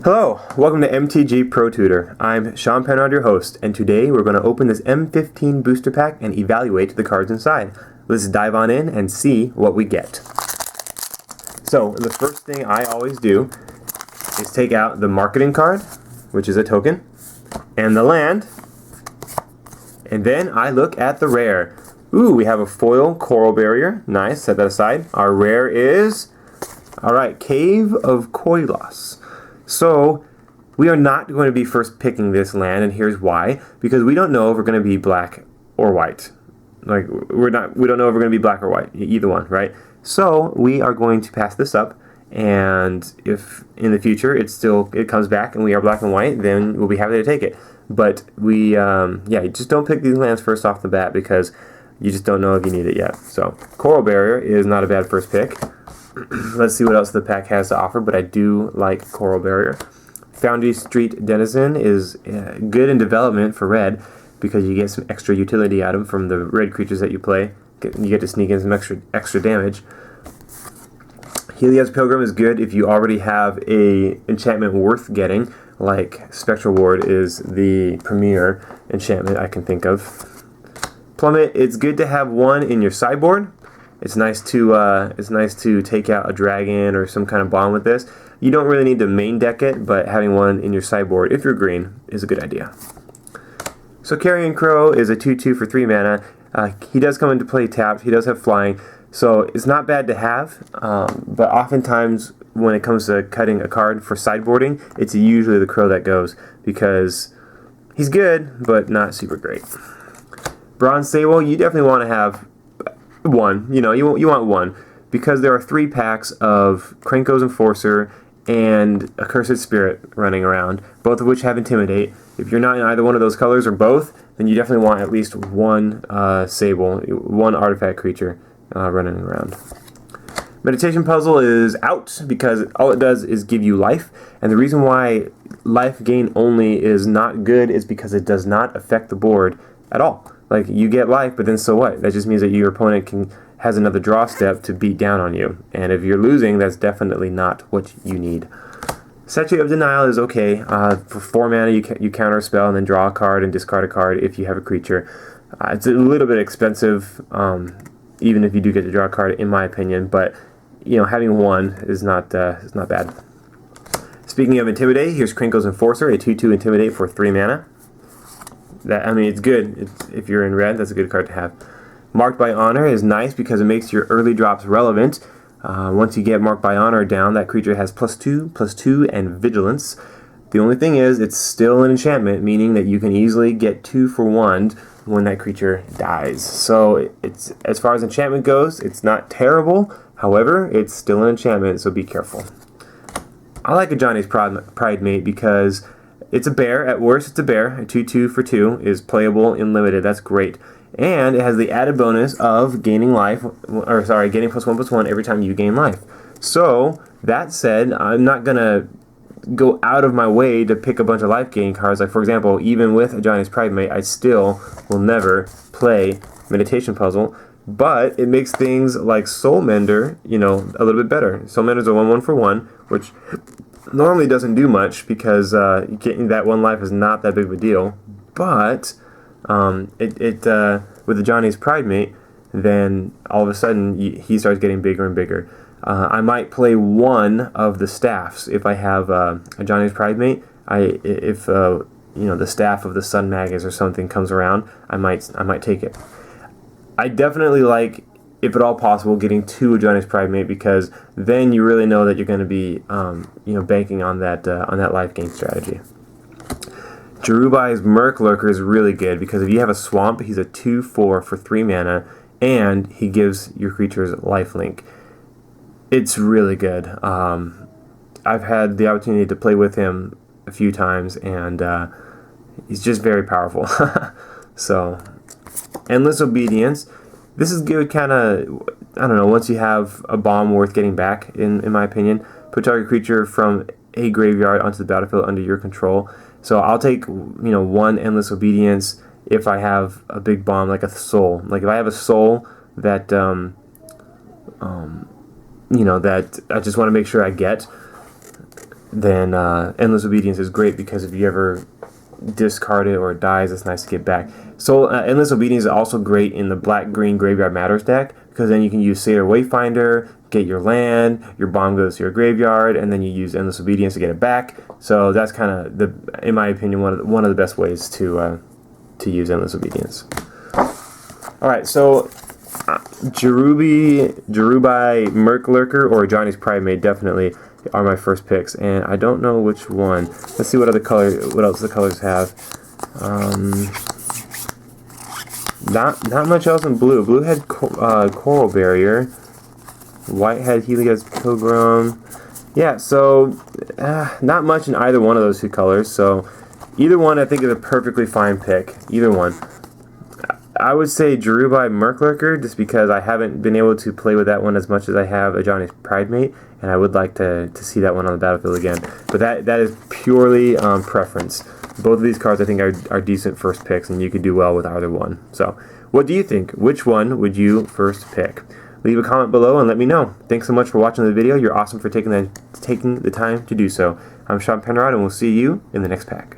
Hello, welcome to MTG Pro Tutor. I'm Sean Penrod, your host, and today we're going to open this M15 booster pack and evaluate the cards inside. Let's dive on in and see what we get. So, the first thing I always do is take out the marketing card, which is a token, and the land, and then I look at the rare. Ooh, we have a foil coral barrier. Nice, set that aside. Our rare is, alright, Cave of Koilos. So, we are not going to be first picking this land, and here's why. Because we don't know if we're going to be black or white. Like, we don't know if we're going to be black or white, either one, right? So, we are going to pass this up, and if in the future it comes back and we are black and white, then we'll be happy to take it. But just don't pick these lands first off the bat because you just don't know if you need it yet. So, Coral Barrier is not a bad first pick. Let's see what else the pack has to offer, but I do like Coral Barrier. Foundry Street Denizen is good in development for red because you get some extra utility out of them from the red creatures that you play. You get to sneak in some extra damage. Helios Pilgrim is good if you already have a enchantment worth getting, like Spectral Ward is the premier enchantment I can think of. Plummet, it's good to have one in your sideboard. It's nice to take out a dragon or some kind of bomb with this. You don't really need to main deck it, but having one in your sideboard, if you're green, is a good idea. So Carrion Crow is a 2/2 for 3 mana. He does come into play tapped. He does have flying, so it's not bad to have. But oftentimes, when it comes to cutting a card for sideboarding, it's usually the Crow that goes because he's good, but not super great. Bronze Sable, you definitely want to have one. You want one because there are 3 packs of Krenko's Enforcer and Accursed Spirit running around, both of which have Intimidate. If you're not in either one of those colors or both, then you definitely want at least one Sable, one artifact creature running around. Meditation Puzzle is out because all it does is give you life, and the reason why life gain only is not good is because it does not affect the board at all. Like, you get life, but then so what? That just means that your opponent has another draw step to beat down on you. And if you're losing, that's definitely not what you need. Statue of Denial is okay. For 4 mana, you counter a spell and then draw a card and discard a card if you have a creature. It's a little bit expensive, even if you do get to draw a card, in my opinion. But, having one is not bad. Speaking of Intimidate, here's Krenko's Enforcer, a 2/2 Intimidate for 3 mana. It's good. If you're in red, that's a good card to have. Marked by Honor is nice because it makes your early drops relevant. Once you get Marked by Honor down, that creature has +2/+2, and Vigilance. The only thing is, it's still an enchantment, meaning that you can easily get 2 for 1 when that creature dies. So, it's as far as enchantment goes, it's not terrible. However, it's still an enchantment, so be careful. I like a Johnny's Pride Mate because it's a bear. At worst, it's a bear. A 2/2 for 2 is playable in limited. That's great. And it has the added bonus of gaining getting +1/+1 every time you gain life. So, that said, I'm not going to go out of my way to pick a bunch of life gaining cards. Like, for example, even with a Johnny's Pride Mate, I still will never play Meditation Puzzle. But it makes things like Soul Mender, a little bit better. Soul Mender's a 1/1 for 1, which normally doesn't do much because getting that 1 life is not that big of a deal. But with the Johnny's Pride Mate, then all of a sudden he starts getting bigger and bigger. I might play one of the staffs if I have a Johnny's Pride Mate. If the staff of the Sun Magus or something comes around, I might take it. I definitely like, if at all possible, getting 2 Johnny's Pride Mate because then you really know that you're going to be banking on that life gain strategy. Jerubai's Merc Lurker is really good because if you have a swamp, he's a 2/4 for 3 mana, and he gives your creatures lifelink. It's really good. I've had the opportunity to play with him a few times, and he's just very powerful. So, Endless Obedience. This is good once you have a bomb worth getting back, in my opinion. Put target creature from a graveyard onto the battlefield under your control. So I'll take, 1 Endless Obedience if I have a big bomb, like a soul. Like if I have a soul that, that I just want to make sure I get, then Endless Obedience is great because if you ever discard it or it dies, it's nice to get back. So Endless Obedience is also great in the black-green Graveyard Matters deck, because then you can use Satyr Wayfinder, get your land, your bomb goes to your graveyard, and then you use Endless Obedience to get it back. So that's kind of, in my opinion, one of the best ways to use Endless Obedience. Alright, so Jerubai Merklurker or Johnny's Pridemate definitely are my first picks, and I don't know which one. Let's see what else the colors have. Not much else in blue. Blue had Coral Barrier. White had Helios Pilgrim. Yeah, so not much in either one of those two colors. So either one I think is a perfectly fine pick. Either one. I would say Jerubai Merklurker, just because I haven't been able to play with that one as much as I have a Johnny's Pridemate, and I would like to see that one on the battlefield again. But that is purely preference. Both of these cards I think are decent first picks, and you could do well with either one. So, what do you think? Which one would you first pick? Leave a comment below and let me know. Thanks so much for watching the video. You're awesome for taking the time to do so. I'm Sean Penrod, and we'll see you in the next pack.